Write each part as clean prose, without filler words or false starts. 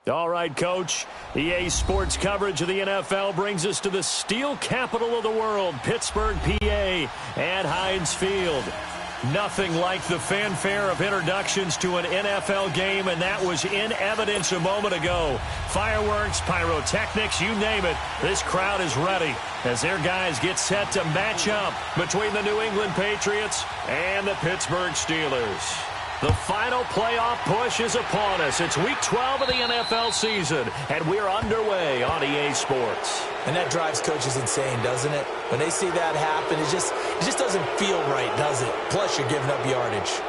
All right, Coach. EA Sports coverage of the NFL brings us to the steel capital of the world, Pittsburgh, PA, at Heinz Field. Nothing like the fanfare of introductions to an NFL game, and that was in evidence a moment ago. Fireworks, pyrotechnics, you name it. This crowd is ready as their guys get set to match up between the New England Patriots and the Pittsburgh Steelers. The final playoff push is upon us. It's Week 12 of the NFL season, and we're underway on EA Sports. And that drives coaches insane, doesn't it? When they see that happen, it just doesn't feel right, does it? Plus, you're giving up yardage.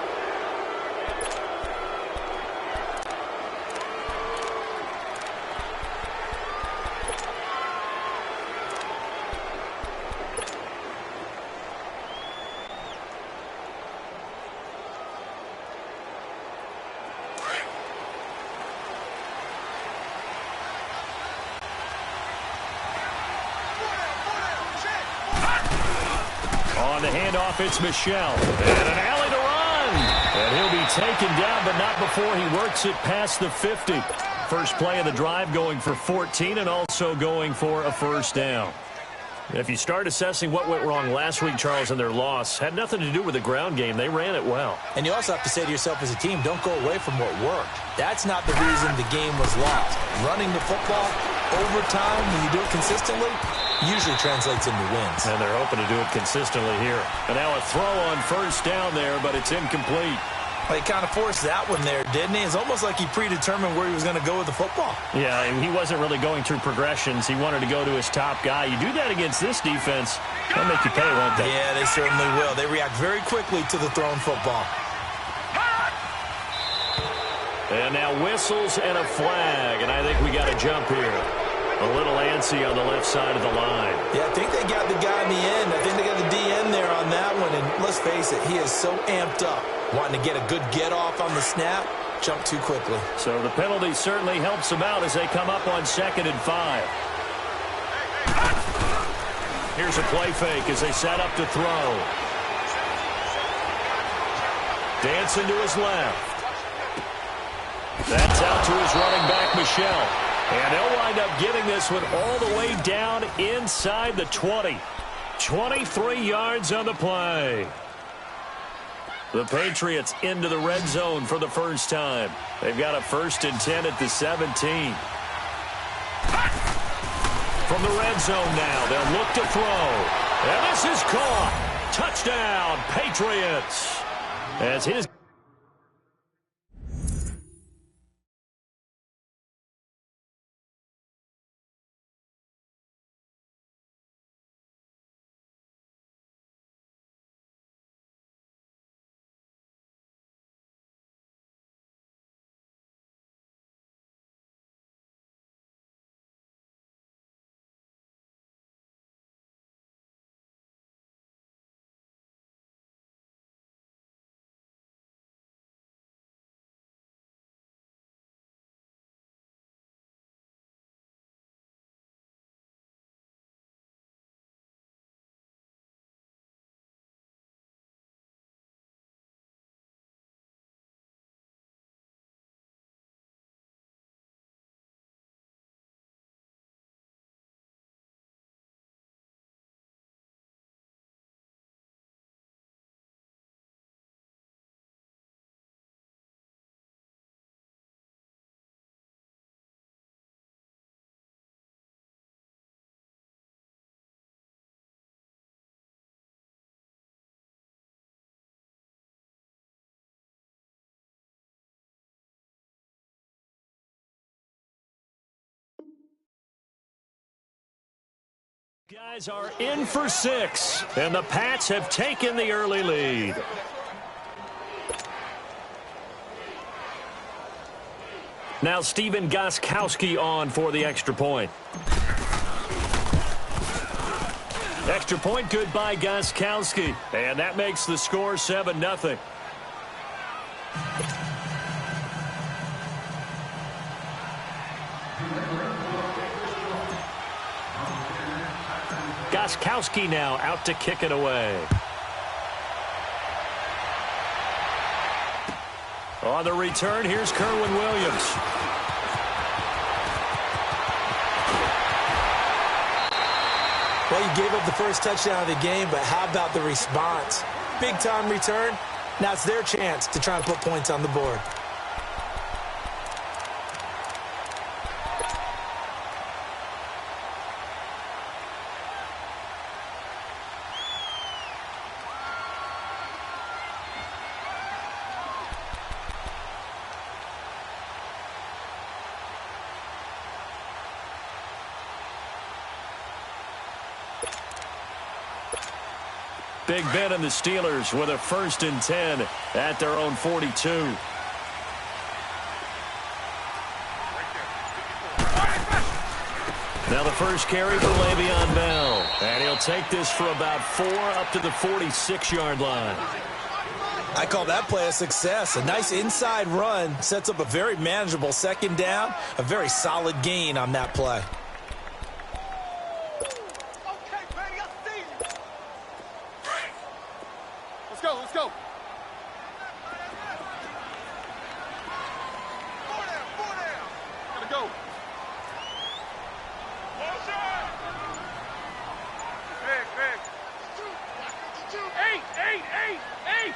On the handoff, it's Michel. And an alley to run. And he'll be taken down, but not before he works it past the 50. First play of the drive going for 14 and also going for a first down. If you start assessing what went wrong last week, Charles, in their loss, had nothing to do with the ground game. They ran it well. And you also have to say to yourself as a team, don't go away from what worked. That's not the reason the game was lost. Running the football over time, when you do it consistently, usually translates into wins. And they're hoping to do it consistently here. And now a throw on first down there, but it's incomplete. Well, he kind of forced that one there, didn't he? It's almost like he predetermined where he was going to go with the football. Yeah, he wasn't really going through progressions. He wanted to go to his top guy. You do that against this defense, they'll make you pay, won't they? Yeah, they certainly will. They react very quickly to the thrown football. And now whistles and a flag, and I think we got a jump here. A little antsy on the left side of the line. Yeah, I think they got the guy in the end. I think they got the DN there on that one. And let's face it, he is so amped up, wanting to get a good get-off on the snap, jump too quickly. So the penalty certainly helps them out as they come up on 2nd and 5. Here's a play fake as they set up to throw. Dancing to his left. That's out to his running back, Michel. And they'll wind up getting this one all the way down inside the 20. 23 yards on the play. The Patriots into the red zone for the first time. They've got a 1st and 10 at the 17. From the red zone now, they'll look to throw. And this is caught. Touchdown, Patriots. As his guys are in for 6, and the Pats have taken the early lead. Now Stephen Gostkowski on for the extra point. Extra point good by Gostkowski, and that makes the score 7-0. Gostkowski now out to kick it away. On the return, here's Kerwin Williams. gave up the first touchdown of the game, but how about the response? Big-time return. Now it's their chance to try and put points on the board. Big Ben and the Steelers with a 1st and 10 at their own 42. Now the first carry for Le'Veon Bell. And he'll take this for about 4 up to the 46-yard line. I call that play a success. A nice inside run sets up a very manageable 2nd down. A very solid gain on that play. Let's go. Gotta go. Big. 8.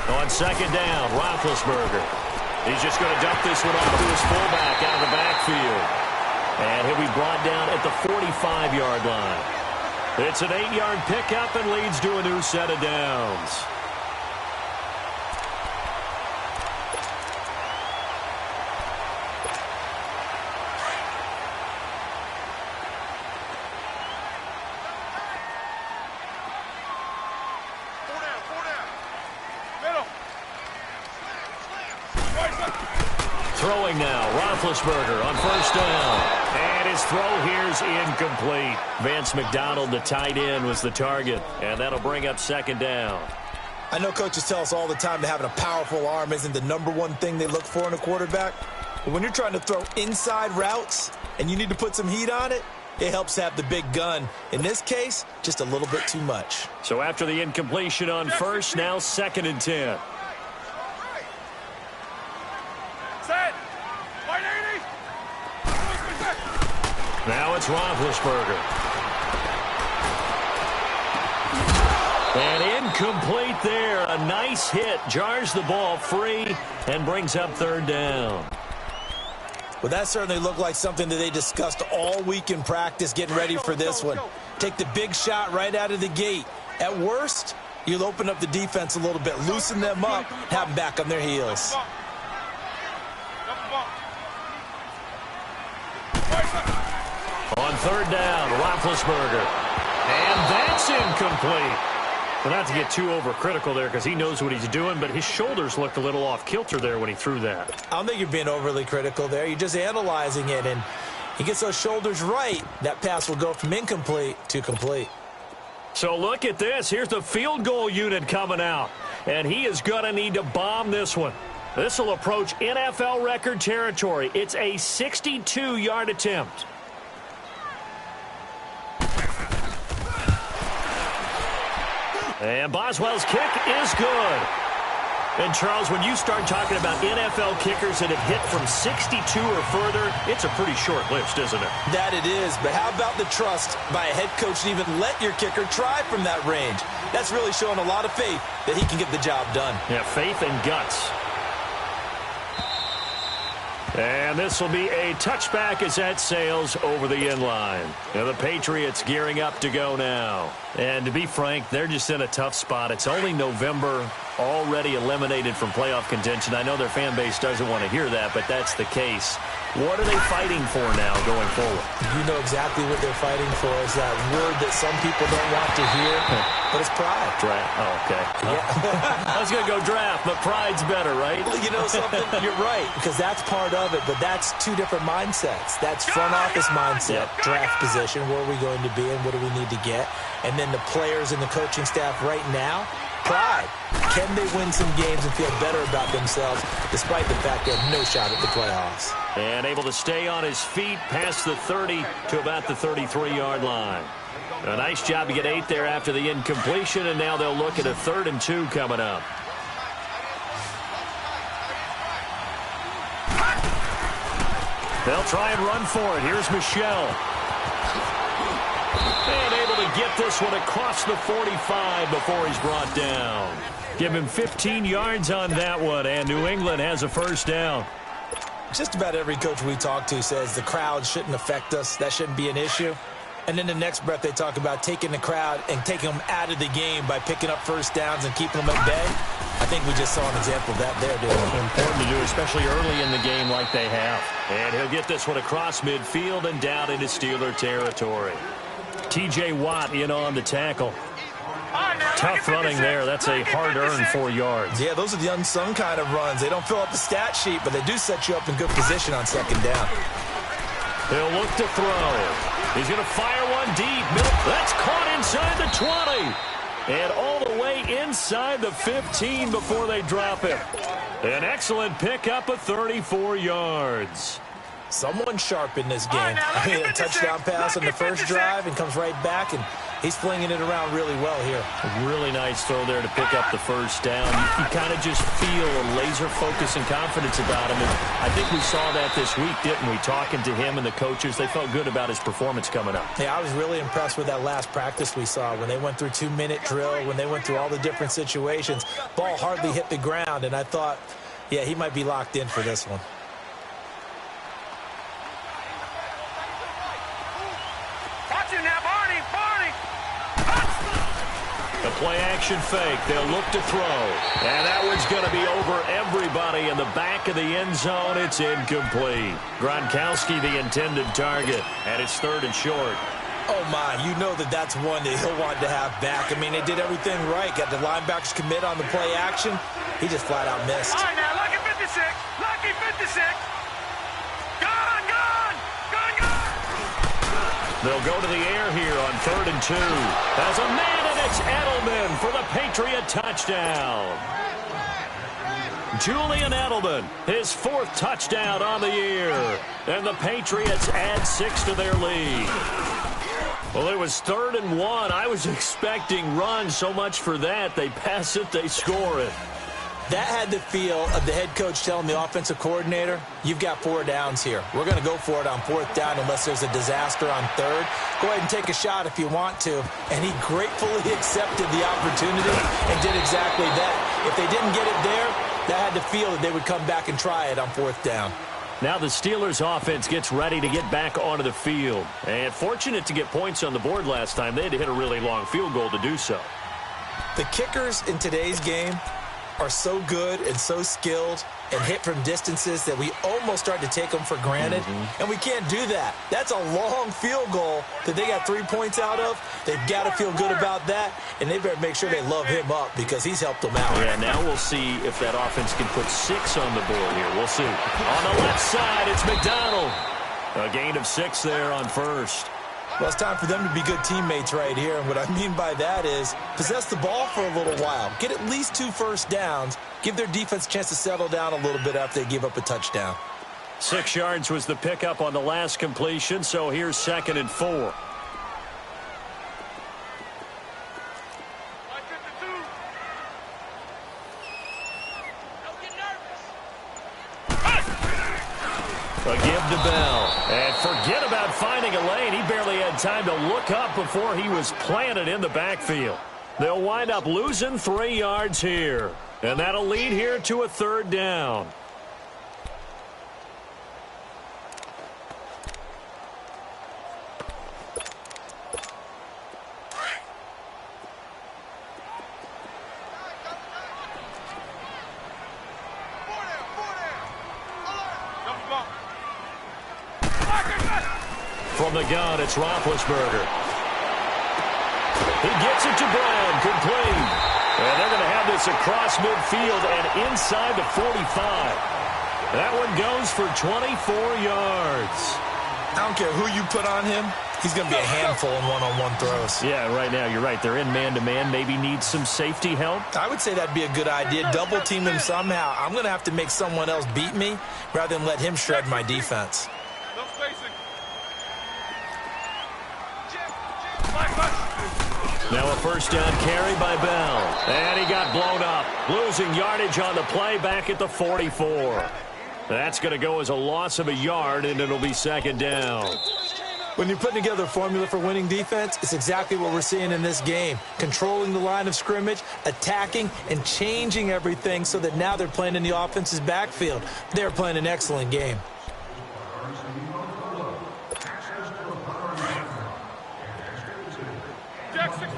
On 2nd down, Roethlisberger. He's just going to dump this one off to his fullback out of the backfield. And he'll be brought down at the 45-yard line. It's an 8-yard pickup and leads to a new set of downs. Throwing now, Roethlisberger on 1st down. And his throw here's incomplete. Vance McDonald, the tight end, was the target. And that'll bring up 2nd down. I know coaches tell us all the time that having a powerful arm isn't the #1 thing they look for in a quarterback. But when you're trying to throw inside routes and you need to put some heat on it, it helps to have the big gun. In this case, just a little bit too much. So after the incompletion on 1st, now 2nd and 10. Set. Now it's Roethlisberger. And incomplete there. A nice hit. Jars the ball free and brings up 3rd down. Well, that certainly looked like something that they discussed all week in practice getting ready for this one. Take the big shot right out of the gate. At worst, you'll open up the defense a little bit, loosen them up, have them back on their heels. On 3rd down, Roethlisberger. And that's incomplete. Well, not to get too overcritical there because he knows what he's doing, but his shoulders looked a little off kilter there when he threw that. I don't think you're being overly critical there. You're just analyzing it, and he gets those shoulders right. That pass will go from incomplete to complete. So look at this. Here's the field goal unit coming out, and he is going to need to bomb this one. This will approach NFL record territory. It's a 62-yard attempt. And Boswell's kick is good. And, Charles, when you start talking about NFL kickers that have hit from 62 or further, it's a pretty short list, isn't it? That it is, but how about the trust by a head coach to even let your kicker try from that range? That's really showing a lot of faith that he can get the job done. Yeah, faith and guts. And this will be a touchback as that sails over the end line. Now the Patriots gearing up to go now. And to be frank, they're just in a tough spot. It's only November, already eliminated from playoff contention. I know their fan base doesn't want to hear that, but that's the case. What are they fighting for now going forward? You know exactly what they're fighting for. Is that word that some people don't want to hear, but it's pride. Draft. Oh, okay. I was going to go draft, but pride's better, right? Well, you know something? You're right, because that's part of it, but that's two different mindsets. That's front office mindset, draft position, where are we going to be and what do we need to get? And then the players and the coaching staff right now, pride. Can they win some games and feel better about themselves despite the fact they have no shot at the playoffs? And able to stay on his feet past the 30 to about the 33-yard line. A nice job to get 8 there after the incompletion, and now they'll look at a 3rd and 2 coming up. They'll try and run for it. Here's Michel. And able to get this one across the 45 before he's brought down. Give him 15 yards on that one, and New England has a first down. Just about every coach we talk to says the crowd shouldn't affect us. That shouldn't be an issue. And then the next breath they talk about taking the crowd and taking them out of the game by picking up first downs and keeping them at bay. I think we just saw an example of that there, dude. Important to do, especially early in the game like they have. And he'll get this one across midfield and down into Steeler territory. T.J. Watt in on the tackle. Tough running there. That's a hard-earned 4 yards. Yeah, those are the unsung kind of runs. They don't fill up the stat sheet, but they do set you up in good position on second down. He'll look to throw. He's going to fire one deep. That's caught inside the 20. And all the way inside the 15 before they drop it. An excellent pickup of 34 yards. Someone sharp in this game. I mean, a touchdown pass on the first drive and comes right back, and he's flinging it around really well here. A really nice throw there to pick up the first down. You kind of just feel a laser focus and confidence about him. And I think we saw that this week, didn't we? Talking to him and the coaches, they felt good about his performance coming up. Yeah, I was really impressed with that last practice we saw when they went through 2-minute drill, when they went through all the different situations. Ball hardly hit the ground, and I thought, yeah, he might be locked in for this one. The play-action fake. They'll look to throw. And that one's going to be over everybody in the back of the end zone. It's incomplete. Gronkowski, the intended target. And it's 3rd and short. Oh, my. You know that's one that he'll want to have back. I mean, they did everything right. Got the linebackers commit on the play action. He just flat out missed. All right, now, lucky 56. Lucky 56. Gone, gone. Gone, gone. They'll go to the air here on 3rd and 2. As a man, and it's Edelman for the Patriot touchdown. Julian Edelman, his 4th touchdown on the year. And the Patriots add 6 to their lead. Well, it was 3rd and 1. I was expecting runs, so much for that. They pass it, they score it. That had the feel of the head coach telling the offensive coordinator, you've got 4 downs here. We're going to go for it on 4th down unless there's a disaster on 3rd. Go ahead and take a shot if you want to. And he gratefully accepted the opportunity and did exactly that. If they didn't get it there, that had the feel that they would come back and try it on 4th down. Now the Steelers offense gets ready to get back onto the field. And fortunate to get points on the board last time. They had to hit a really long field goal to do so. The kickers in today's game are so good and so skilled and hit from distances that we almost start to take them for granted. And we can't do that. That's a long field goal that they got 3 points out of. They've got to feel good about that, and they better make sure they love him up because he's helped them out. Yeah, now we'll see if that offense can put 6 on the board here. We'll see. On the left side, it's McDonald. A gain of 6 there on 1st. Well, it's time for them to be good teammates right here. And what I mean by that is possess the ball for a little while. Get at least 2 first downs. Give their defense a chance to settle down a little bit after they give up a touchdown. 6 yards was the pickup on the last completion, so here's 2nd and 4. A give to Bell. And forget about finding a lane. He barely had time to look up before he was planted in the backfield. They'll wind up losing 3 yards here. And that'll lead here to a 3rd down. From the gun, it's Roethlisberger. He gets it to Brown, complete. And they're going to have this across midfield and inside the 45. That one goes for 24 yards. I don't care who you put on him. He's going to be a handful in one-on-one throws. Yeah, right now, you're right. They're in man-to-man. Maybe need some safety help. I would say that'd be a good idea. Double team him somehow. I'm going to have to make someone else beat me rather than let him shred my defense. No spacing. Now a first down carry by Bell. And he got blown up. Losing yardage on the play back at the 44. That's going to go as a loss of a yard, and it'll be 2nd down. When you're putting together a formula for winning defense, it's exactly what we're seeing in this game. Controlling the line of scrimmage, attacking, and changing everything so that now they're playing in the offense's backfield. They're playing an excellent game. Jack 16.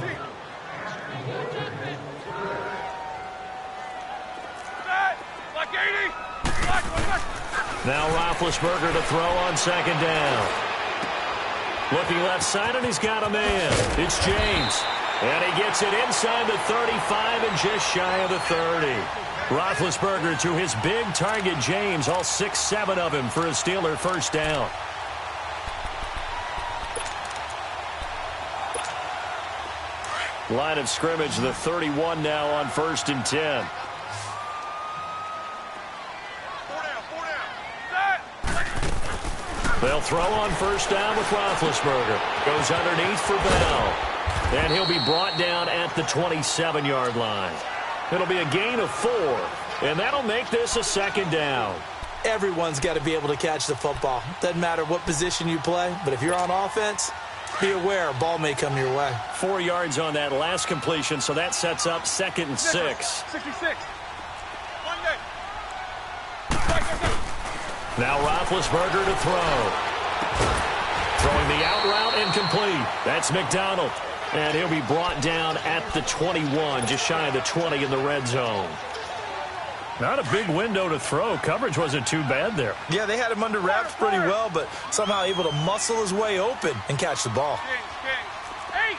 Like 80. Now Roethlisberger to throw on second down. Looking left side, and he's got a man. It's James. And he gets it inside the 35 and just shy of the 30. Roethlisberger to his big target, James. All 6-7 of him for a Steeler first down. Line of scrimmage, the 31 now on 1st and 10. They'll throw on first down with Roethlisberger. Goes underneath for Bell. And he'll be brought down at the 27-yard line. It'll be a gain of 4. And that'll make this a second down. Everyone's got to be able to catch the football. Doesn't matter what position you play, but if you're on offense, be aware a ball may come your way. 4 yards on that last completion, so that sets up 2nd and 6. 66. One day. Now Roethlisberger to throw. Throwing the out route incomplete. That's McDonald. And he'll be brought down at the 21, just shy of the 20 in the red zone. Not a big window to throw. Coverage wasn't too bad there. Yeah, they had him under wraps pretty well, but somehow able to muscle his way open and catch the ball. Eight.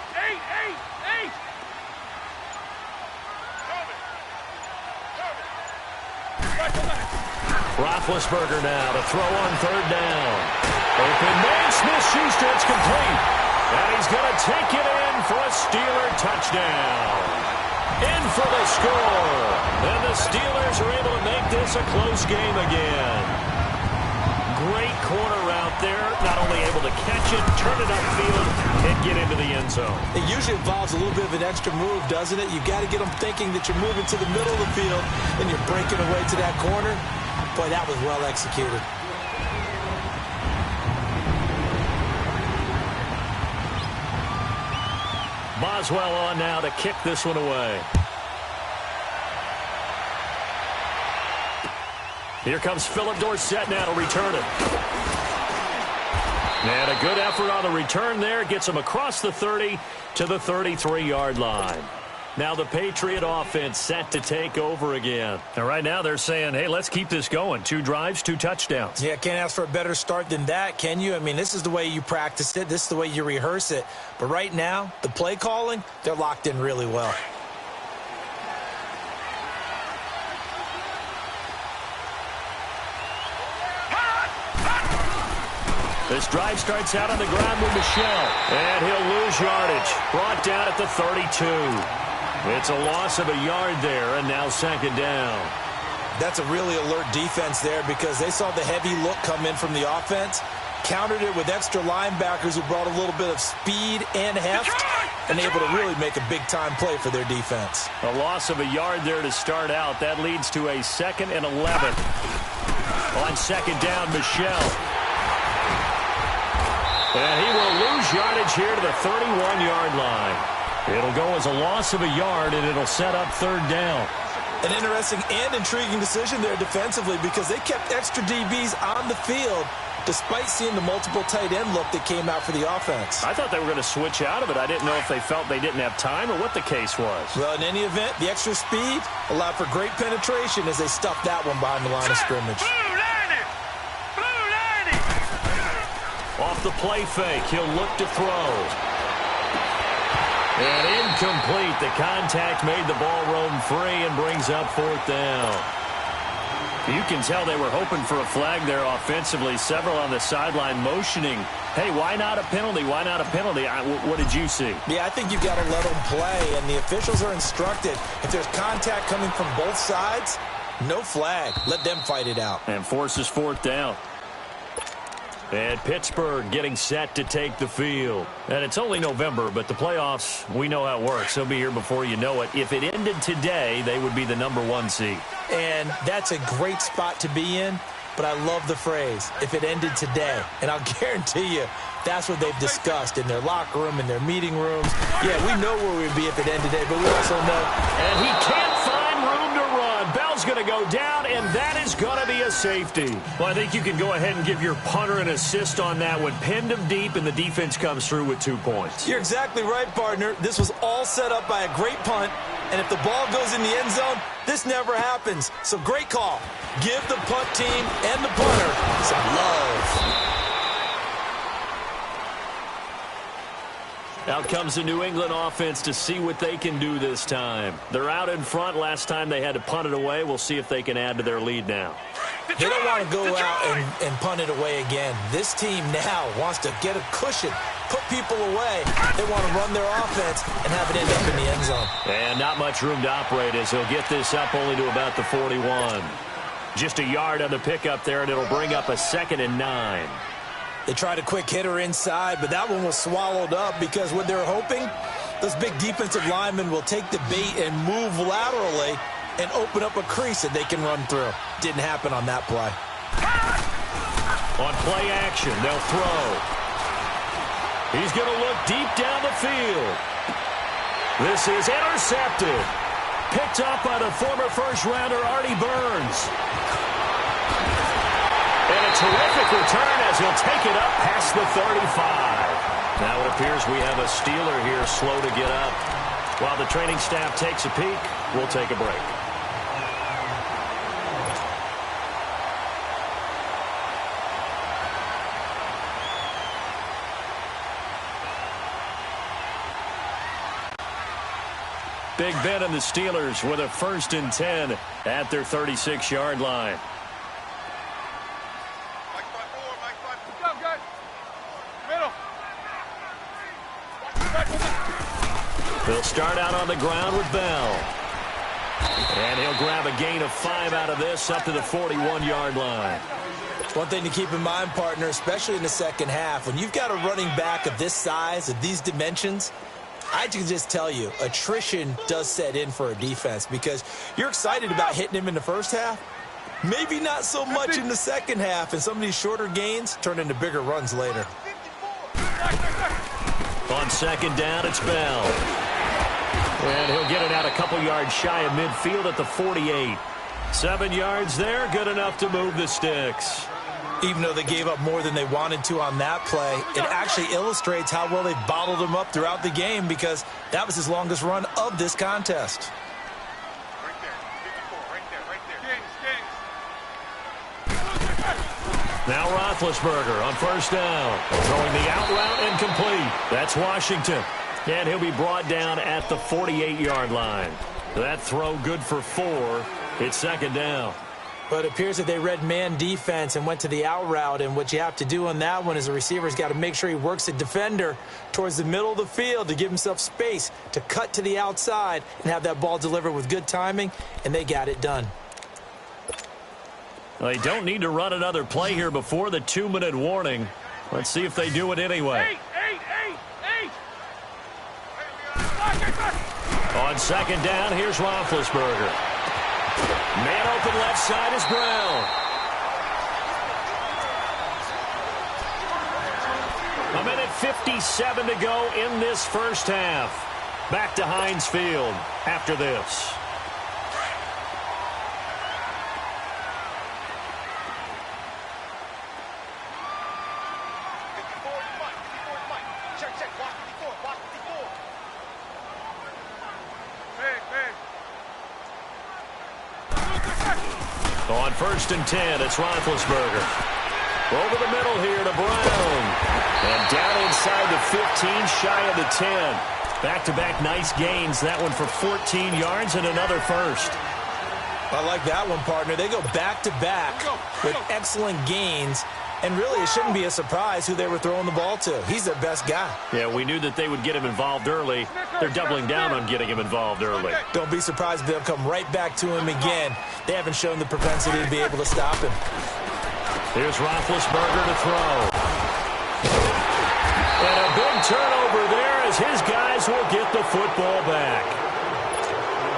Roethlisberger now to throw on third down. Open man, Smith-Schuster, it's complete. And he's going to take it in for a Steeler touchdown. In for the score. And the Steelers are able to make this a close game again. Great corner out there. Not only able to catch it, turn it upfield, and get into the end zone. It usually involves a little bit of an extra move, doesn't it? You've got to get them thinking that you're moving to the middle of the field and you're breaking away to that corner. Boy, that was well executed. Boswell on now to kick this one away. Here comes Philip Dorsett now to return it. And a good effort on the return there. Gets him across the 30 to the 33-yard line. Now the Patriot offense set to take over again. And right now they're saying, hey, let's keep this going. 2 drives, 2 touchdowns. Yeah, can't ask for a better start than that, can you? I mean, this is the way you practice it. This is the way you rehearse it. But right now, the play calling, they're locked in really well. This drive starts out on the ground with Michel. And he'll lose yardage. Brought down at the 32. It's a loss of a yard there, and now second down. That's a really alert defense there because they saw the heavy look come in from the offense, countered it with extra linebackers who brought a little bit of speed and heft, and able to really make a big-time play for their defense. A loss of a yard there to start out. That leads to a 2nd and 11. On second down, Michel. And he will lose yardage here to the 31-yard line. It'll go as a loss of a yard, and it'll set up third down. An interesting and intriguing decision there defensively because they kept extra DBs on the field despite seeing the multiple tight end look that came out for the offense. I thought they were going to switch out of it. I didn't know if they felt they didn't have time or what the case was. Well, in any event, the extra speed allowed for great penetration as they stuffed that one behind the line of scrimmage. Off the play fake, he'll look to throw. And incomplete. The contact made the ball roam free and brings up 4th down. You can tell they were hoping for a flag there offensively. Several on the sideline motioning, hey, why not a penalty? Why not a penalty? What did you see? Yeah, I think you've got to let them play, and the officials are instructed. If there's contact coming from both sides, no flag. Let them fight it out. And forces 4th down. And Pittsburgh getting set to take the field. And it's only November, but the playoffs, we know how it works. They'll be here before you know it. If it ended today, they would be the #1 seed. And that's a great spot to be in. but I love the phrase, if it ended today. And I'll guarantee you, that's what they've discussed in their locker room, in their meeting rooms. Yeah, we know where we'd be if it ended today, but we also know. And he can't find room to run. Bell's going to go down, and that is going to be a safety. Well, I think you can go ahead and give your punter an assist on that one. Pinned him deep, and the defense comes through with 2 points. You're exactly right, partner. This was all set up by a great punt, and if the ball goes in the end zone, this never happens. So great call. Give the punt team and the punter some love. Out comes the New England offense to see what they can do this time. They're out in front. Last time they had to punt it away. We'll see if they can add to their lead now. They don't want to go out and punt it away again. This team now wants to get a cushion, put people away. They want to run their offense and have it end up in the end zone. And not much room to operate as he'll get this up only to about the 41. Just a yard on the pickup there, and it'll bring up a 2nd and 9. They tried a quick hitter inside, but that one was swallowed up because what they're hoping, those big defensive linemen will take the bait and move laterally and open up a crease that they can run through. Didn't happen on that play. On play action, they'll throw. He's going to look deep down the field. This is intercepted. Picked up by the former first-rounder Artie Burns. And a terrific return as he'll take it up past the 35. Now it appears we have a Steeler here slow to get up. While the training staff takes a peek, we'll take a break. Big Ben and the Steelers with a 1st and 10 at their 36-yard line. They'll start out on the ground with Bell. And he'll grab a gain of 5 out of this up to the 41-yard line. One thing to keep in mind, partner, especially in the second half, when you've got a running back of this size, of these dimensions, I can just tell you, attrition does set in for a defense because you're excited about hitting him in the first half. Maybe not so much in the second half, and some of these shorter gains turn into bigger runs later. On 2nd down, it's Bell. And he'll get it out a couple yards shy of midfield at the 48. 7 yards there, good enough to move the sticks. Even though they gave up more than they wanted to on that play, it actually illustrates how well they bottled him up throughout the game because that was his longest run of this contest. Right there. Kings. Now Roethlisberger on 1st down. Throwing the out route incomplete. That's Washington. And he'll be brought down at the 48-yard line. That throw good for 4. It's 2nd down. But it appears that they read man defense and went to the out route. And what you have to do on that one is the receiver's got to make sure he works the defender towards the middle of the field to give himself space to cut to the outside and have that ball delivered with good timing. And they got it done. They don't need to run another play here before the 2-minute warning. Let's see if they do it anyway. 8. On 2nd down, here's Roethlisberger. Man open left side is Brown. A minute 57 to go in this first half. Back to Heinz Field after this. On 1st and 10, it's Roethlisberger. Over the middle here to Brown. And down inside the 15, shy of the 10. Back-to-back nice gains. That one for 14 yards and another first. I like that one, partner. They go back-to-back with excellent gains. And really, it shouldn't be a surprise who they were throwing the ball to. He's their best guy. Yeah, we knew that they would get him involved early. They're doubling down on getting him involved early. Don't be surprised if they'll come right back to him again. They haven't shown the propensity to be able to stop him. Here's Roethlisberger to throw. And a big turnover there as his guys will get the football back.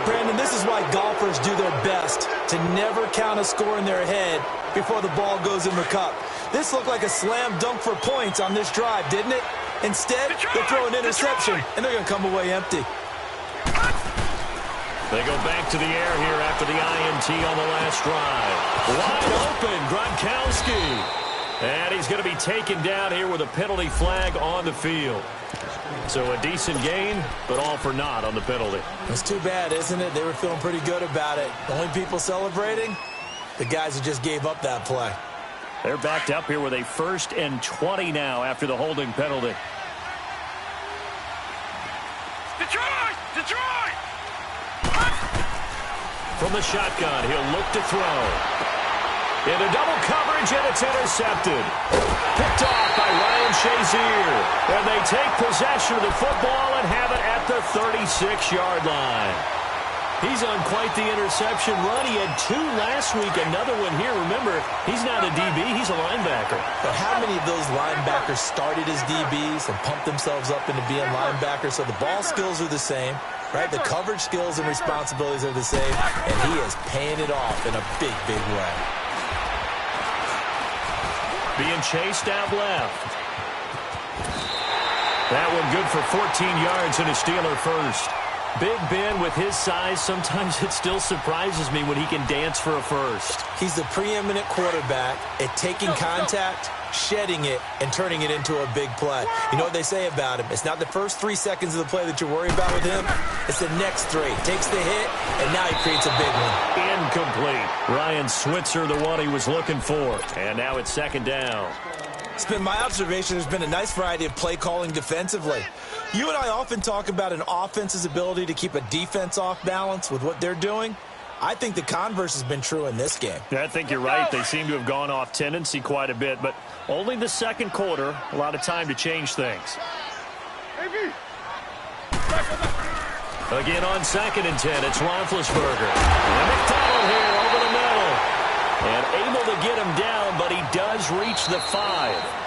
Brandon, this is why golfers do their best to never count a score in their head before the ball goes in the cup. This looked like a slam dunk for points on this drive, didn't it? Instead, they throw an interception, and they're going to come away empty. They go back to the air here after the INT on the last drive. Wide open, Gronkowski. And he's going to be taken down here with a penalty flag on the field. So a decent gain, but all for naught on the penalty. It's too bad, isn't it? They were feeling pretty good about it. The only people celebrating, the guys who just gave up that play. They're backed up here with a 1st and 20 now after the holding penalty. Detroit! Detroit! From the shotgun, he'll look to throw. Into double coverage, and it's intercepted. Picked off by Ryan Shazier. And they take possession of the football and have it at the 36-yard line. He's on quite the interception run. He had 2 last week, another one here. Remember, he's not a DB, he's a linebacker. But how many of those linebackers started as DBs and pumped themselves up into being linebackers? So the ball skills are the same, right? The coverage skills and responsibilities are the same, and he is paying it off in a big, big way. Being chased out left. That one good for 14 yards and a Steeler first. Big Ben, with his size, sometimes it still surprises me when he can dance for a first. He's the preeminent quarterback at taking contact, shedding it, and turning it into a big play. You know what they say about him? It's not the first 3 seconds of the play that you're worried about with him. It's the next 3. Takes the hit, and now he creates a big one. Incomplete. Ryan Switzer, the one he was looking for. And now it's 2nd down. It's been my observation there's been a nice variety of play calling defensively. You and I often talk about an offense's ability to keep a defense off balance with what they're doing. I think the converse has been true in this game. Yeah, I think you're right. They seem to have gone off tendency quite a bit, but only the 2nd quarter, a lot of time to change things. Again on 2nd and 10, it's Roethlisberger. And McDonald here over the middle. And able to get him down, but he does reach the 5.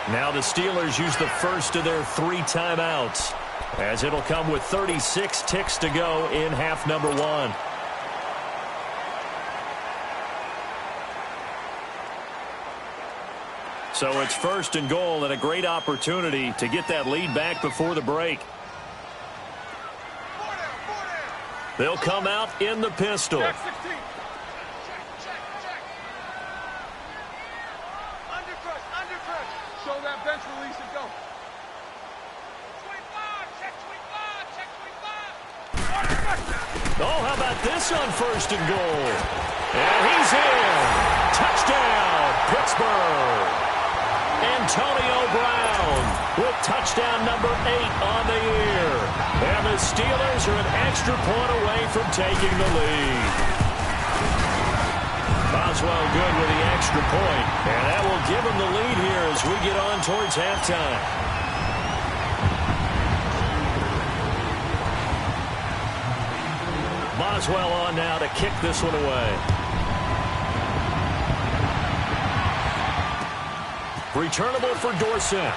Now the Steelers use the first of their 3 timeouts, as it'll come with 36 ticks to go in half number 1. So it's 1st and goal, and a great opportunity to get that lead back before the break. They'll come out in the pistol. Oh, how about this on 1st and goal? And he's in. Touchdown, Pittsburgh. Antonio Brown with touchdown number 8 on the year. And the Steelers are an extra point away from taking the lead. Boswell good with the extra point. And that will give him the lead here as we get on towards halftime. Boswell on now to kick this one away. Returnable for Dorsett.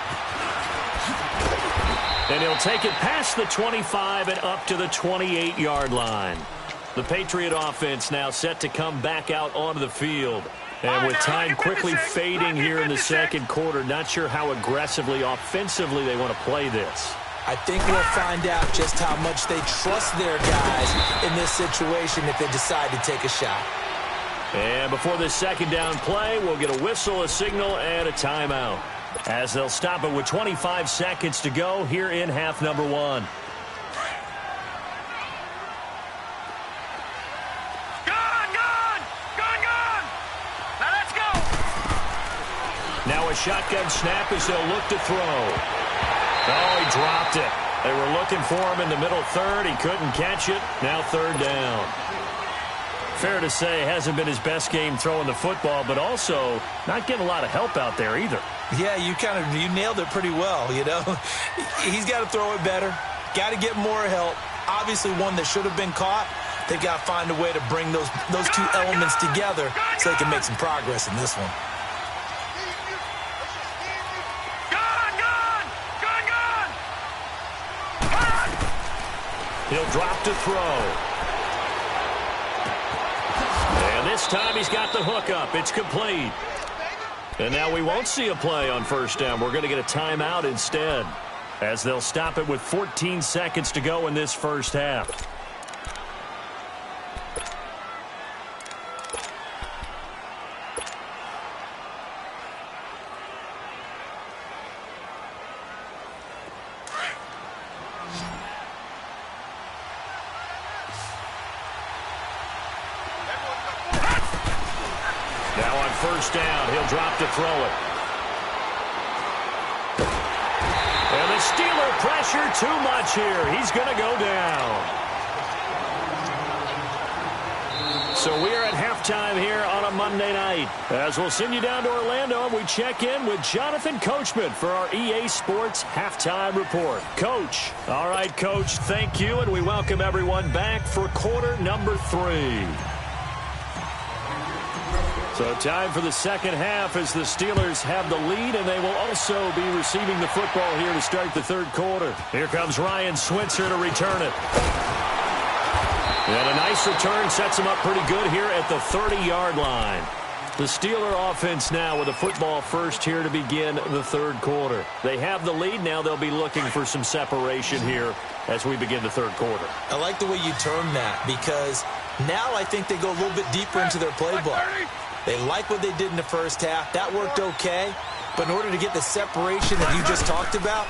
And he'll take it past the 25 and up to the 28-yard line. The Patriot offense now set to come back out onto the field. And with time quickly fading here in the 2nd quarter, not sure how aggressively, offensively they want to play this. I think we'll find out just how much they trust their guys in this situation if they decide to take a shot. And before this 2nd down play, we'll get a whistle, a signal, and a timeout, as they'll stop it with 25 seconds to go here in half number 1. Gone! Now let's go! Now a shotgun snap as they'll look to throw. Oh, he dropped it. They were looking for him in the middle 3rd. He couldn't catch it. Now 3rd down. Fair to say, hasn't been his best game throwing the football, but also not getting a lot of help out there either. Yeah, you nailed it pretty well, you know. He's got to throw it better. Got to get more help. Obviously one that should have been caught. They've got to find a way to bring those 2 elements together so they can make some progress in this one. He'll drop to throw. this time he's got the hook up. It's complete. And now we won't see a play on first down. We're going to get a timeout instead, as they'll stop it with 14 seconds to go in this first half. Now on first down, he'll drop to throw it. And the Steeler pressure too much here. He's going to go down. So we are at halftime here on a Monday night. As we'll send you down to Orlando, and we check in with Jonathan Coachman for our EA Sports Halftime Report. Coach. All right, Coach, thank you, and we welcome everyone back for quarter number 3. So time for the second half as the Steelers have the lead, and they will also be receiving the football here to start the third quarter. Here comes Ryan Switzer to return it. And a nice return sets him up pretty good here at the 30-yard line. The Steeler offense now with the football first here to begin the third quarter. They have the lead. Now they'll be looking for some separation here as we begin the third quarter. I like the way you term that, because now I think they go a little bit deeper into their playbook. They like what they did in the first half. That worked okay. But in order to get the separation that you just talked about,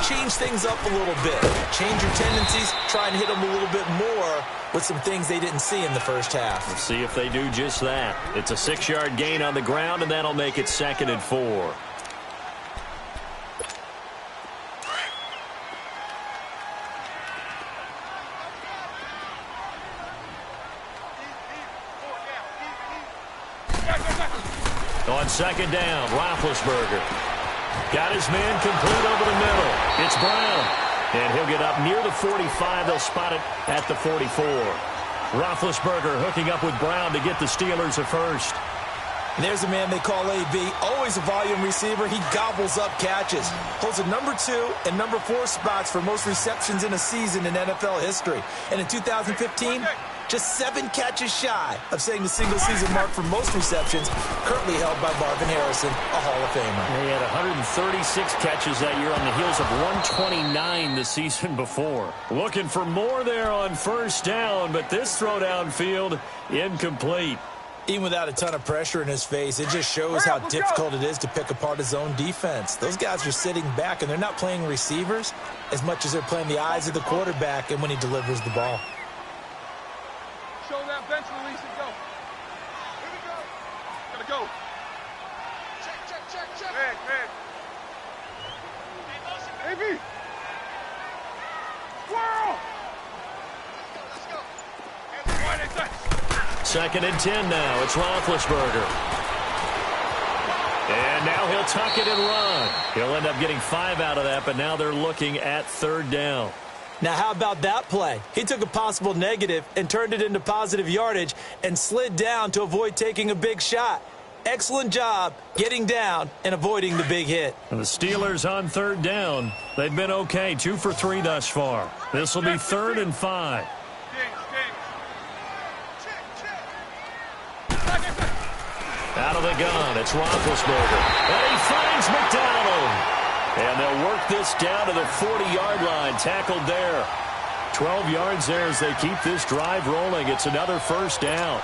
change things up a little bit. Change your tendencies. Try and hit them a little bit more with some things they didn't see in the first half. We'll see if they do just that. It's a 6-yard gain on the ground, and that'll make it 2nd and 4. On second down, Roethlisberger got his man complete over the middle. It's Brown, and he'll get up near the 45. They'll spot it at the 44. Roethlisberger hooking up with Brown to get the Steelers a first. And there's a man they call AB, always a volume receiver. He gobbles up catches. Holds the number 2 and number 4 spots for most receptions in a season in NFL history. And in 2015, just 7 catches shy of setting the single-season mark for most receptions, currently held by Marvin Harrison, a Hall of Famer. He had 136 catches that year on the heels of 129 the season before. Looking for more there on first down, but this throw downfield incomplete. Even without a ton of pressure in his face, it just shows how difficult it is to pick apart his own defense. Those guys are sitting back, and they're not playing receivers as much as they're playing the eyes of the quarterback and when he delivers the ball. Show that bench release and go. Here we go. Gotta go. Check. Red. AB. Squirrel. Let's go. Hands right. 2nd and 10 now. It's Roethlisberger. And now he'll tuck it and run. He'll end up getting 5 out of that, but now they're looking at 3rd down. Now, how about that play? He took a possible negative and turned it into positive yardage and slid down to avoid taking a big shot. Excellent job getting down and avoiding the big hit. And the Steelers on 3rd down. They've been okay, 2 for 3 thus far. This will be 3rd and 5. Out of the gun, it's Roethlisberger. And he finds McDonald. And they'll work this down to the 40-yard line. Tackled there. 12 yards there as they keep this drive rolling. It's another first down.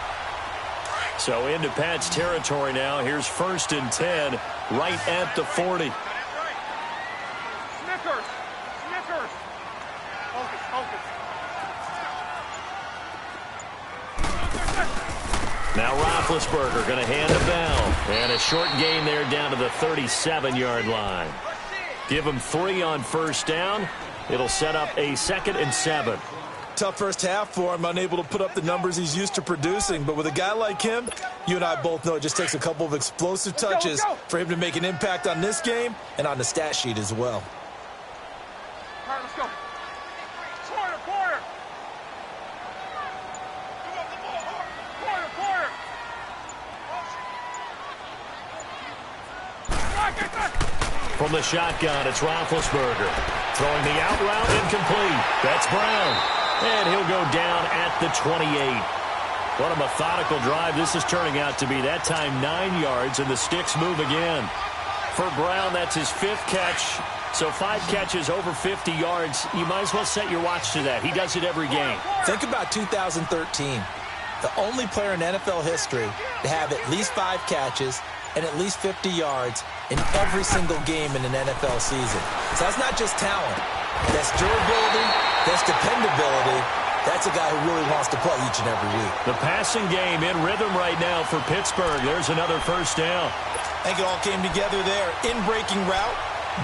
So into Pat's territory now. Here's 1st and 10 right at the 40. Snickers. Focus. Now Roethlisberger going to hand it down. And a short gain there down to the 37-yard line. Give him 3 on first down. It'll set up a 2nd and 7. Tough first half for him, unable to put up the numbers he's used to producing. But with a guy like him, you and I both know it just takes a couple of explosive touches for him to make an impact on this game and on the stat sheet as well. All right, let's go. Corner. From the shotgun, it's Roethlisberger. Throwing the out route, incomplete. That's Brown. And he'll go down at the 28. What a methodical drive this is turning out to be. That time 9 yards, and the sticks move again. For Brown, that's his 5th catch. So 5 catches over 50 yards. You might as well set your watch to that. He does it every game. Think about 2013. The only player in NFL history to have at least 5 catches and at least 50 yards in every single game in an NFL season. So that's not just talent. That's durability. That's dependability. That's a guy who really wants to play each and every week. The passing game in rhythm right now for Pittsburgh. There's another first down. I think it all came together there. In-breaking route,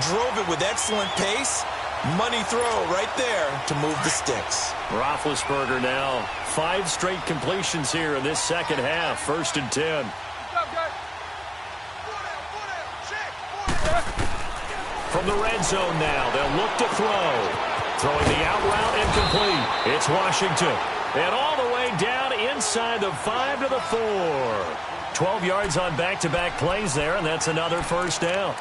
drove it with excellent pace. Money throw right there to move the sticks. Roethlisberger now 5 straight completions here in this second half. 1st and 10. From the red zone now, they'll look to throw. Throwing the out route incomplete. It's Washington. And all the way down inside the 5 to the 4. 12 yards on back-to-back plays there, and that's another first down.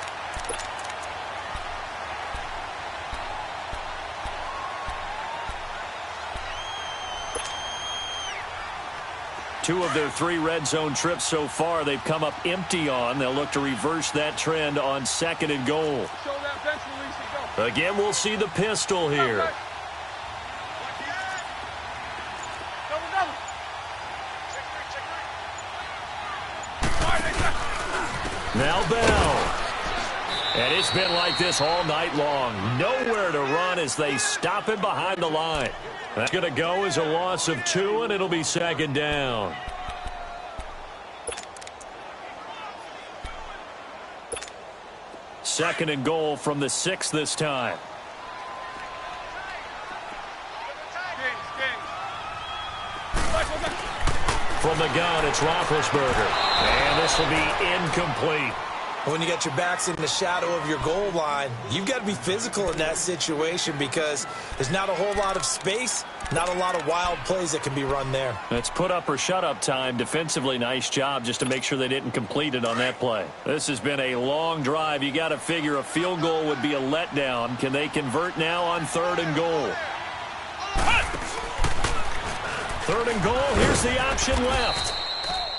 Two of their 3 red zone trips so far, they've come up empty on. They'll look to reverse that trend on 2nd and goal. Again, we'll see the pistol here. Now Bell. And it's been like this all night long. Nowhere to run as they stop him behind the line. That's going to go as a loss of 2, and it'll be 2nd down. Second and goal from the 6 this time. From the gun, it's Roethlisberger. And this will be incomplete. When you got your backs in the shadow of your goal line, you've got to be physical in that situation because there's not a whole lot of space, not a lot of wild plays that can be run there. It's put up or shut up time. Defensively, nice job just to make sure they didn't complete it on that play. This has been a long drive. You got to figure a field goal would be a letdown. Can they convert now on 3rd and goal? 3rd and goal. Here's the option left.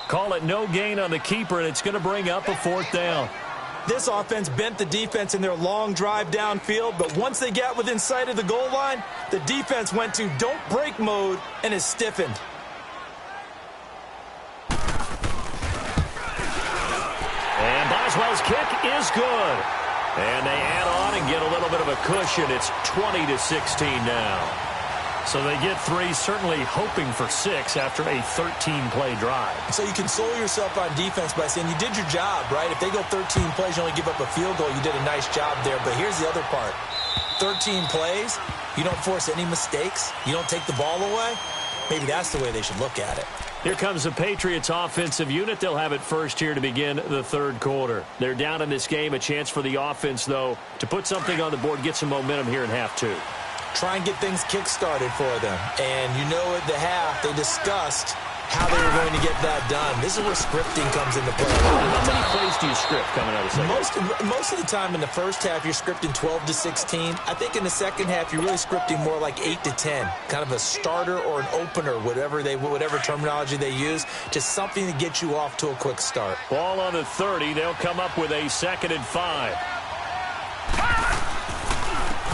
Call it no gain on the keeper, and it's going to bring up a 4th down. This offense bent the defense in their long drive downfield, but once they got within sight of the goal line, the defense went to don't break mode and is stiffened. And Boswell's kick is good. And they add on and get a little bit of a cushion. It's 20-16 now. So they get 3, certainly hoping for 6 after a 13-play drive. So you console yourself on defense by saying you did your job, right? If they go 13 plays, you only give up a field goal, you did a nice job there. But here's the other part. 13 plays, you don't force any mistakes, you don't take the ball away. Maybe that's the way they should look at it. Here comes the Patriots offensive unit. They'll have it first here to begin the 3rd quarter. They're down in this game. A chance for the offense, though, to put something on the board, get some momentum here in half 2. Try and get things kick-started for them. And you know at the half, they discussed how they were going to get that done. This is where scripting comes into play. How many plays do you script coming out of the second? Most of the time in the first half, you're scripting 12 to 16. I think in the second half, you're really scripting more like 8 to 10. Kind of a starter or an opener, whatever terminology they use. Just something to get you off to a quick start. Ball on the 30. They'll come up with a 2nd and 5.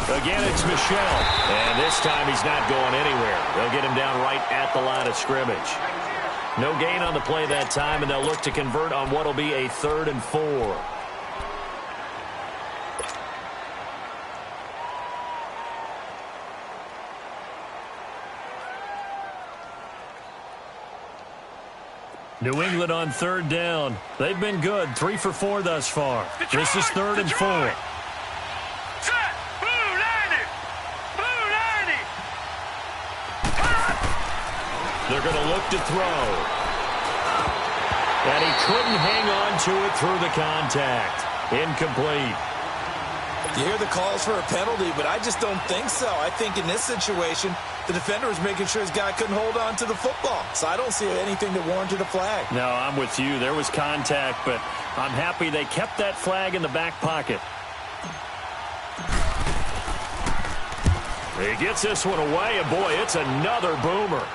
Again, it's Michel. And this time he's not going anywhere. They'll get him down right at the line of scrimmage. No gain on the play that time, and they'll look to convert on what will be a 3rd and 4. New England on 3rd down. They've been good. 3 for 4 thus far. This is 3rd and 4. They're going to look to throw. And he couldn't hang on to it through the contact. Incomplete. You hear the calls for a penalty, but I just don't think so. I think in this situation, the defender was making sure his guy couldn't hold on to the football. So I don't see anything that warranted a flag. No, I'm with you. There was contact, but I'm happy they kept that flag in the back pocket. He gets this one away, and boy, it's another boomer.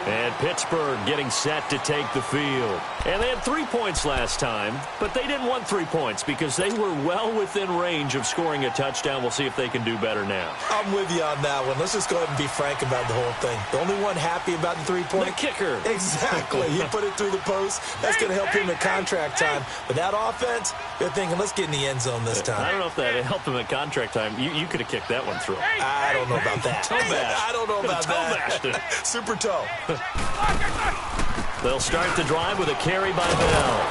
And Pittsburgh getting set to take the field. And they had 3 points last time, but they didn't want 3 points because they were well within range of scoring a touchdown. We'll see if they can do better now. I'm with you on that one. Let's just go ahead and be frank about the whole thing. The only one happy about the 3-point? The kicker. Exactly. He put it through the post. That's going to help him at contract time. But that offense, they're thinking, let's get in the end zone this time. I don't know if that helped him at contract time. You could have kicked that one through. I don't know about that. Toe bash. I don't know about that. Super toe. They'll start the drive with a carry by Bell.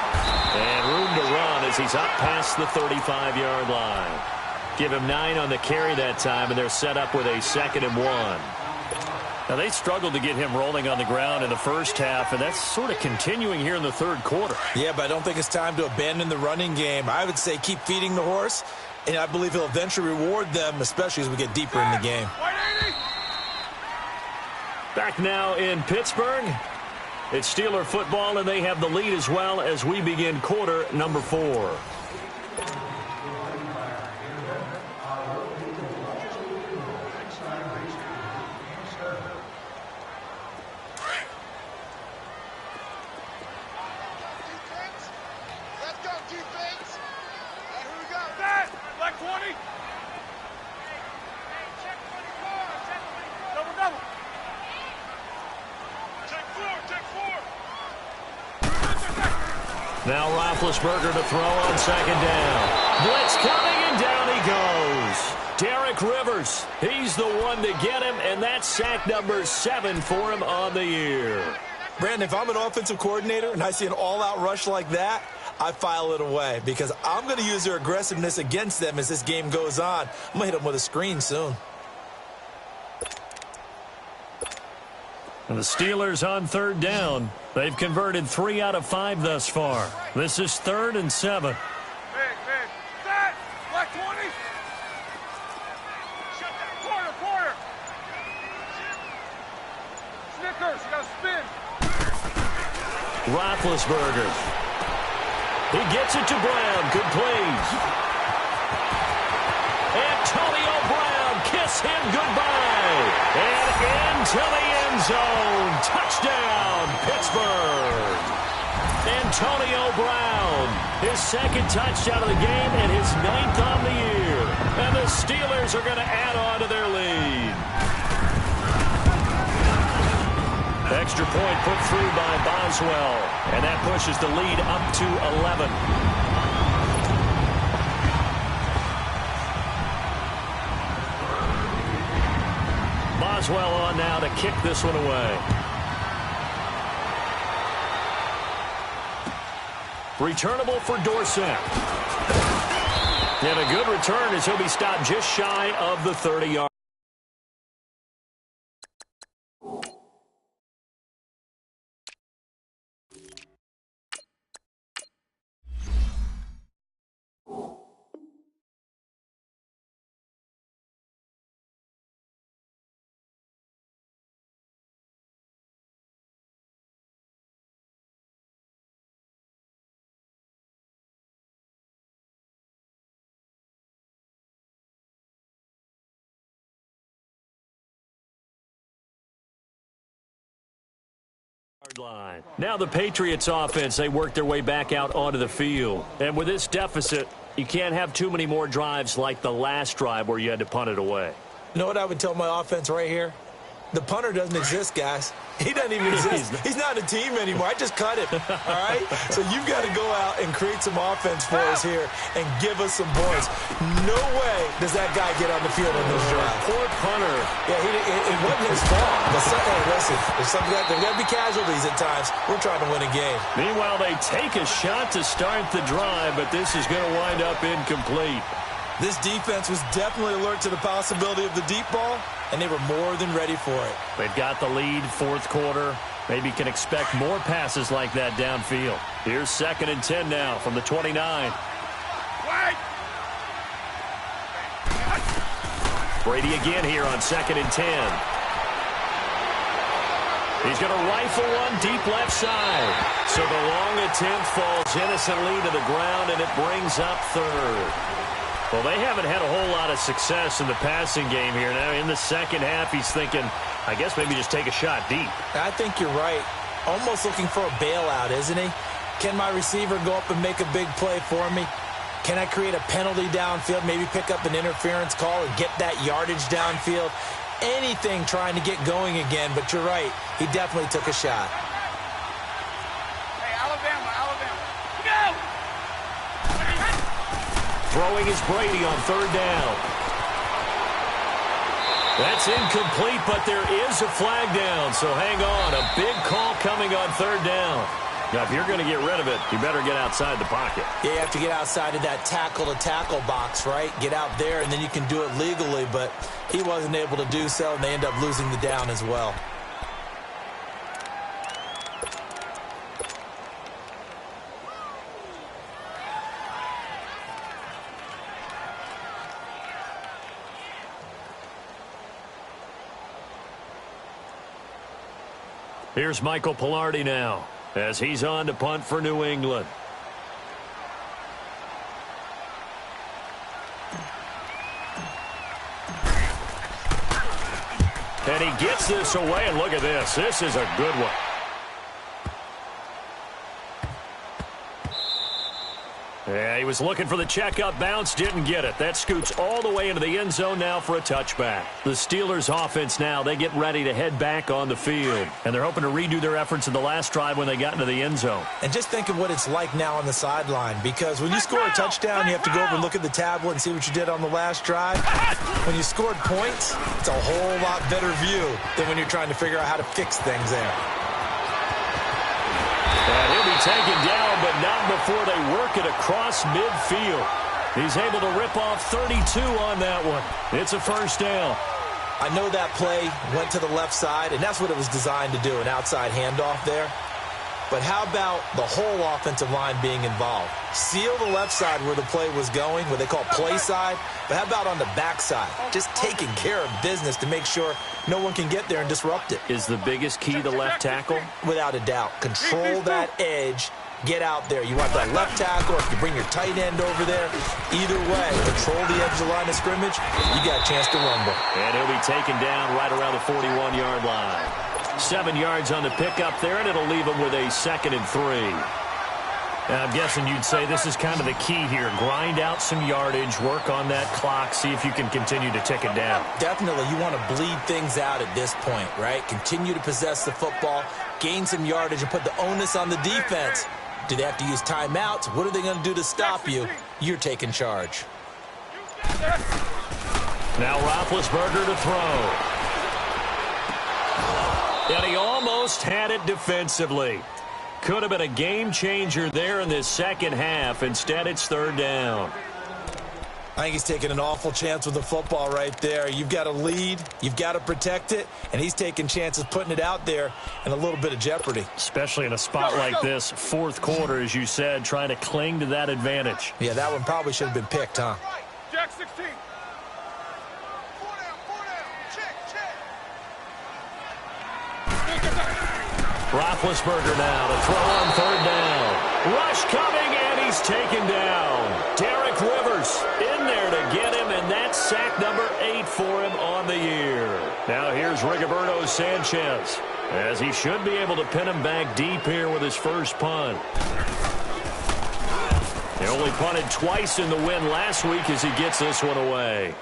And room to run as he's up past the 35-yard line. Give him 9 on the carry that time, and they're set up with a 2nd and 1. Now, they struggled to get him rolling on the ground in the first half, and that's sort of continuing here in the third quarter. Yeah, but I don't think it's time to abandon the running game. I would say keep feeding the horse, and I believe he'll eventually reward them, especially as we get deeper in the game. Back now in Pittsburgh. It's Steeler football, and they have the lead as well as we begin quarter number 4. Now Roethlisberger to throw on 2nd down. Blitz coming, and down he goes. Derek Rivers, he's the one to get him, and that's sack number 7 for him on the year. Brandon, if I'm an offensive coordinator and I see an all-out rush like that, I file it away because I'm going to use their aggressiveness against them as this game goes on. I'm going to hit them with a screen soon. And the Steelers on 3rd down. They've converted 3 out of 5 thus far. This is 3rd and 7. Set! Black 20! Shut down! Quarter! Snickers, you gotta spin! Roethlisberger. He gets it to Brown. Good plays. Antonio Brown, kiss him goodbye. And into the end zone. Touchdown, Pittsburgh. Antonio Brown, his 2nd touchdown of the game and his 9th on the year. And the Steelers are going to add on to their lead. Extra point put through by Boswell. And that pushes the lead up to 11. Boswell on now to kick this one away. Returnable for Dorsett. And a good return as he'll be stopped just shy of the 30-yard. Line. Now the Patriots offense, they work their way back out onto the field. And with this deficit, you can't have too many more drives like the last drive where you had to punt it away. You know what I would tell my offense right here? The punter doesn't exist, guys. He doesn't even exist. He's not a team anymore. I just cut him, all right? So you've got to go out and create some offense for us here and give us some points. No way does that guy get on the field on this drive. Poor punter. Yeah, it wasn't his fault. But hey, listen, there's got to be casualties at times. We're trying to win a game. Meanwhile, they take a shot to start the drive, but this is going to wind up incomplete. This defense was definitely alert to the possibility of the deep ball, and they were more than ready for it. They've got the lead, 4th quarter. Maybe can expect more passes like that downfield. Here's 2nd and 10 now from the 29. Wait! Brady again here on 2nd and 10. He's going to rifle one deep left side. So the long attempt falls innocently to the ground, and it brings up 3rd. Well, they haven't had a whole lot of success in the passing game here. Now, in the second half, he's thinking, I guess maybe just take a shot deep. I think you're right. Almost looking for a bailout, isn't he? Can my receiver go up and make a big play for me? Can I create a penalty downfield, maybe pick up an interference call and get that yardage downfield? Anything trying to get going again, but you're right. He definitely took a shot. Hey, Alabama, go! Throwing is Brady on third down. That's incomplete, but there is a flag down, so hang on. A big call coming on third down. Now, if you're going to get rid of it, you better get outside the pocket. Yeah, you have to get outside of that tackle-to-tackle box, right? Get out there, and then you can do it legally, but he wasn't able to do so, and they end up losing the down as well. Here's Michael Palardy now, as he's on to punt for New England. And he gets this away, and look at this. This is a good one. Yeah, he was looking for the checkup bounce, didn't get it. That scoots all the way into the end zone now for a touchback. The Steelers offense now, they get ready to head back on the field. And they're hoping to redo their efforts in the last drive when they got into the end zone. And just think of what it's like now on the sideline, because when you score a touchdown, you have to go over and look at the tablet and see what you did on the last drive. When you scored points, it's a whole lot better view than when you're trying to figure out how to fix things there. And he'll be taken down, but not before they work it across midfield. He's able to rip off 32 on that one. It's a first down. I know that play went to the left side, and that's what it was designed to do, an outside handoff there. But how about the whole offensive line being involved? Seal the left side where the play was going, what they call play side. But how about on the back side? Just taking care of business to make sure no one can get there and disrupt it. Is the biggest key the left tackle? Without a doubt. Control that edge. Get out there. You want that left tackle, or if you bring your tight end over there, either way, control the edge of the line of scrimmage, you got a chance to rumble. And he'll be taken down right around the 41-yard line. 7 yards on the pickup there, and it'll leave him with a 2nd and 3. Now, I'm guessing you'd say this is kind of the key here. Grind out some yardage, work on that clock, see if you can continue to tick it down. Definitely. You want to bleed things out at this point, right? Continue to possess the football, gain some yardage, and put the onus on the defense. Do they have to use timeouts? What are they going to do to stop you? You're taking charge. Now Roethlisberger to throw. And he almost had it defensively. Could have been a game changer there in this second half. Instead, it's third down. I think he's taking an awful chance with the football right there. You've got to lead, you've got to protect it, and he's taking chances putting it out there in a little bit of jeopardy. Especially in a spot like this, fourth quarter, as you said, trying to cling to that advantage. Yeah, that one probably should have been picked, huh? Jack 16. Roethlisberger now to throw on third down. Rush coming, and he's taken down. Derek Rivers in there to get him, and that's sack number 8 for him on the year. Now here's Rigoberto Sanchez, as he should be able to pin him back deep here with his first punt. He only punted twice in the win last week as he gets this one away.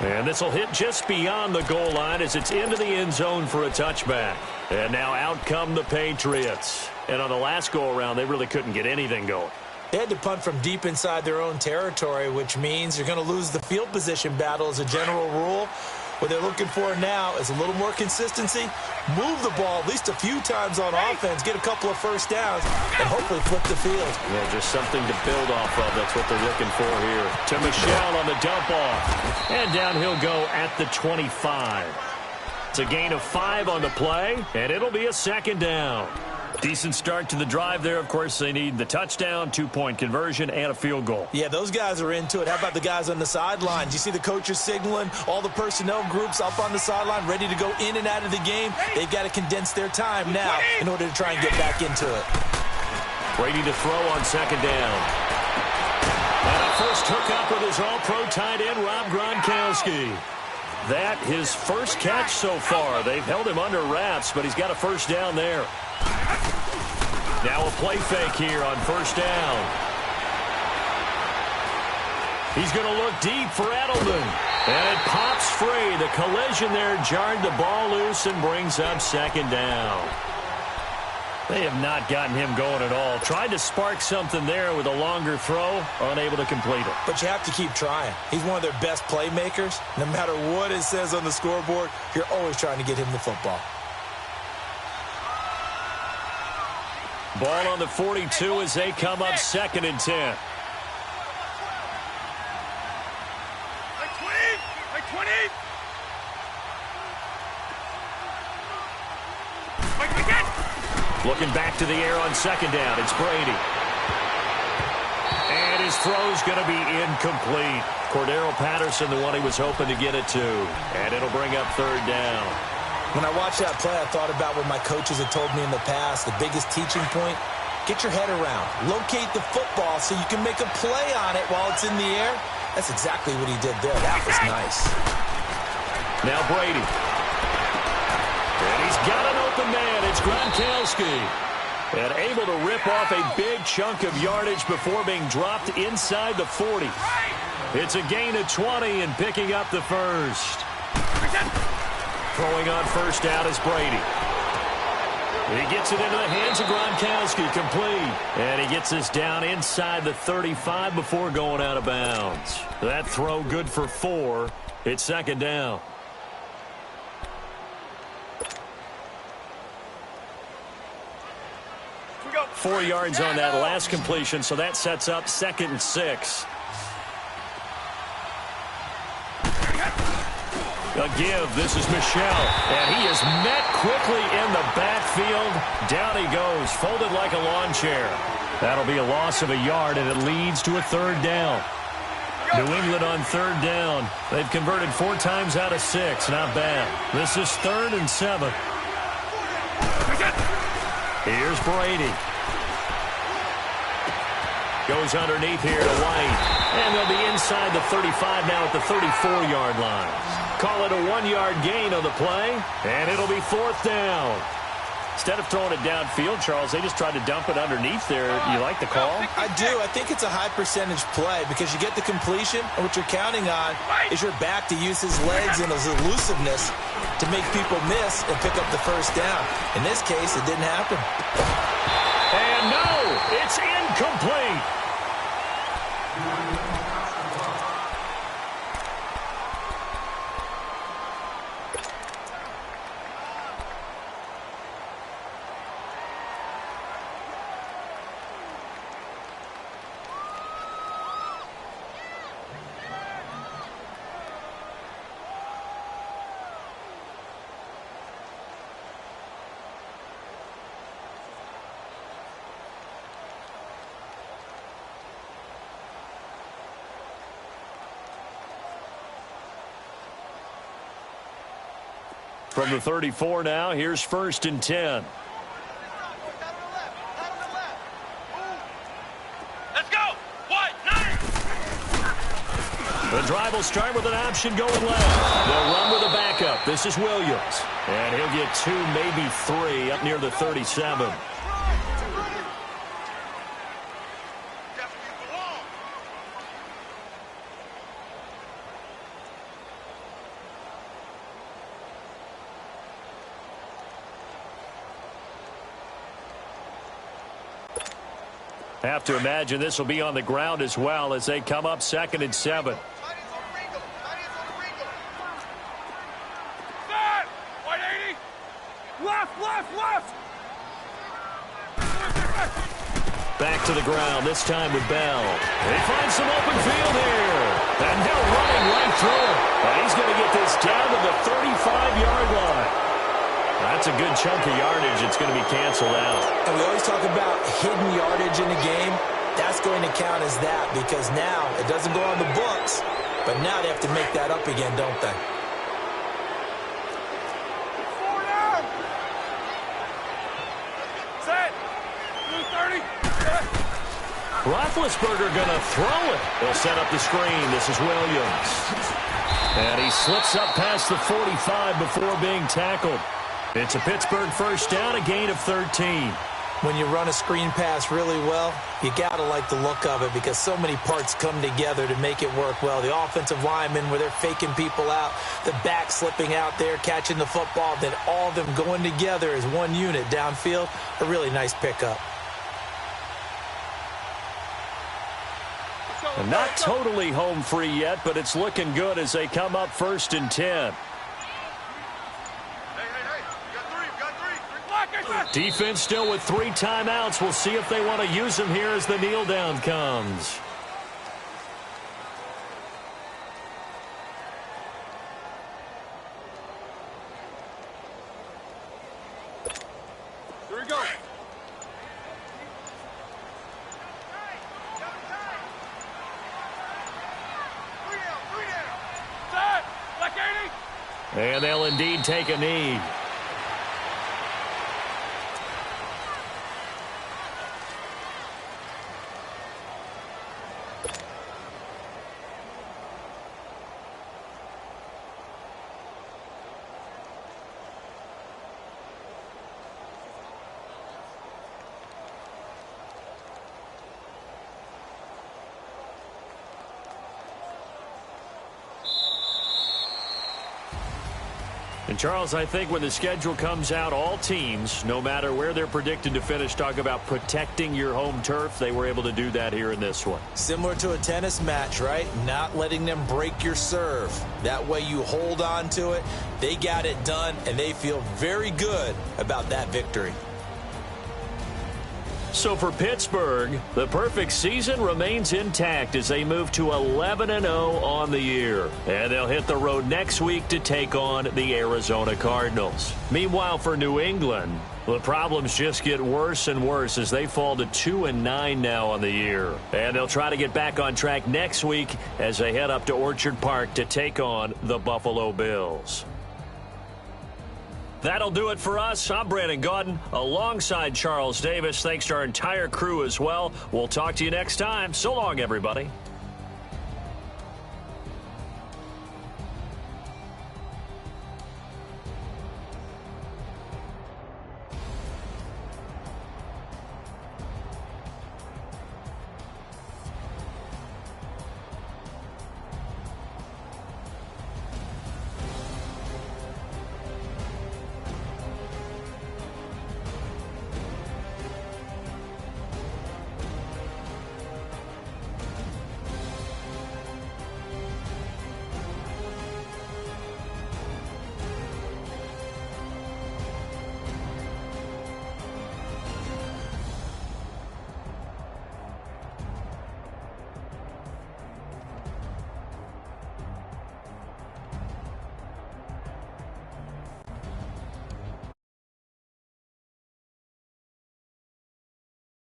And this will hit just beyond the goal line as it's into the end zone for a touchback. And now out come the Patriots. And on the last go-around, they really couldn't get anything going. They had to punt from deep inside their own territory, which means you're going to lose the field position battle as a general rule. What they're looking for now is a little more consistency, move the ball at least a few times on offense, get a couple of first downs, and hopefully flip the field. Yeah, just something to build off of. That's what they're looking for here. To Michel on the dump off. And down he'll go at the 25. It's a gain of 5 on the play, and it'll be a second down. Decent start to the drive there. Of course, they need the touchdown, 2-point conversion, and a field goal. Yeah, those guys are into it. How about the guys on the sidelines? You see the coaches signaling, all the personnel groups up on the sideline ready to go in and out of the game. They've got to condense their time now in order to try and get back into it. Brady to throw on second down. And a first hookup with his all-pro tight end, Rob Gronkowski. That his first catch so far. They've held him under wraps, but he's got a first down there. Now a play fake here on first down. He's going to look deep for Edelman. And it pops free. The collision there jarred the ball loose and brings up second down. They have not gotten him going at all. Tried to spark something there with a longer throw, unable to complete it. But you have to keep trying. He's one of their best playmakers. No matter what it says on the scoreboard, you're always trying to get him the football. Ball on the 42 as they come up 2nd and 10. Looking back to the air on second down. It's Brady. And his throw's going to be incomplete. Cordero Patterson, the one he was hoping to get it to. And it'll bring up third down. When I watched that play, I thought about what my coaches had told me in the past. The biggest teaching point, get your head around. Locate the football so you can make a play on it while it's in the air. That's exactly what he did there. That was nice. Now Brady. And he's got an open man. It's Gronkowski. And able to rip off a big chunk of yardage before being dropped inside the 40. It's a gain of 20 and picking up the first. Throwing on first down is Brady. He gets it into the hands of Gronkowski, complete. And he gets us down inside the 35 before going out of bounds. That throw good for 4. It's second down. We go. 4 yards on that last completion, so that sets up 2nd and 6. A give. This is Michel. And he is met quickly in the backfield. Down he goes, folded like a lawn chair. That'll be a loss of a yard, and it leads to a third down. New England on third down. They've converted 4 times out of 6. Not bad. This is 3rd and 7. Here's Brady. Goes underneath here to White. And they'll be inside the 35 now at the 34-yard line. Call it a 1-yard gain on the play, and it'll be 4th down. Instead of throwing it downfield, Charles, they just tried to dump it underneath there. You like the call? I do. I think it's a high percentage play because you get the completion, and what you're counting on is your back to use his legs and his elusiveness to make people miss and pick up the first down. In this case, it didn't happen. And no, it's incomplete. From the 34 now, here's 1st and 10. Let's go. What? 9. The drive will start with an option going left. They'll run with a backup. This is Williams. And he'll get 2, maybe 3 up near the 37. Have to imagine this will be on the ground as well as they come up 2nd and 7. White 80. Left. Back to the ground, this time with Bell. They find some open field here. And they're running right through it. And he's going to get this down to the 35-yard line. That's a good chunk of yardage. It's going to be canceled out. And we always talk about hidden yardage in the game. That's going to count as that because now it doesn't go on the books, but now they have to make that up again, don't they? Set. Blue 30. Set. Roethlisberger going to throw it. They'll set up the screen. This is Williams. And he slips up past the 45 before being tackled. It's a Pittsburgh first down, a gain of 13. When you run a screen pass really well, you got to like the look of it because so many parts come together to make it work well. The offensive linemen, where they're faking people out, the back slipping out there, catching the football, then all of them going together as one unit downfield, a really nice pickup. And not totally home free yet, but it's looking good as they come up 1st and 10. Defense still with 3 timeouts. We'll see if they want to use them here as the kneel down comes. Here we go. And they'll indeed take a knee. And Charles, I think when the schedule comes out, all teams, no matter where they're predicted to finish, talk about protecting your home turf. They were able to do that here in this one. Similar to a tennis match, right? Not letting them break your serve. That way you hold on to it. They got it done, and they feel very good about that victory. So for Pittsburgh, the perfect season remains intact as they move to 11-0 on the year. And they'll hit the road next week to take on the Arizona Cardinals. Meanwhile, for New England, the problems just get worse and worse as they fall to 2-9 now on the year. And they'll try to get back on track next week as they head up to Orchard Park to take on the Buffalo Bills. That'll do it for us. I'm Brandon Gaudin alongside Charles Davis. Thanks to our entire crew as well. We'll talk to you next time. So long, everybody.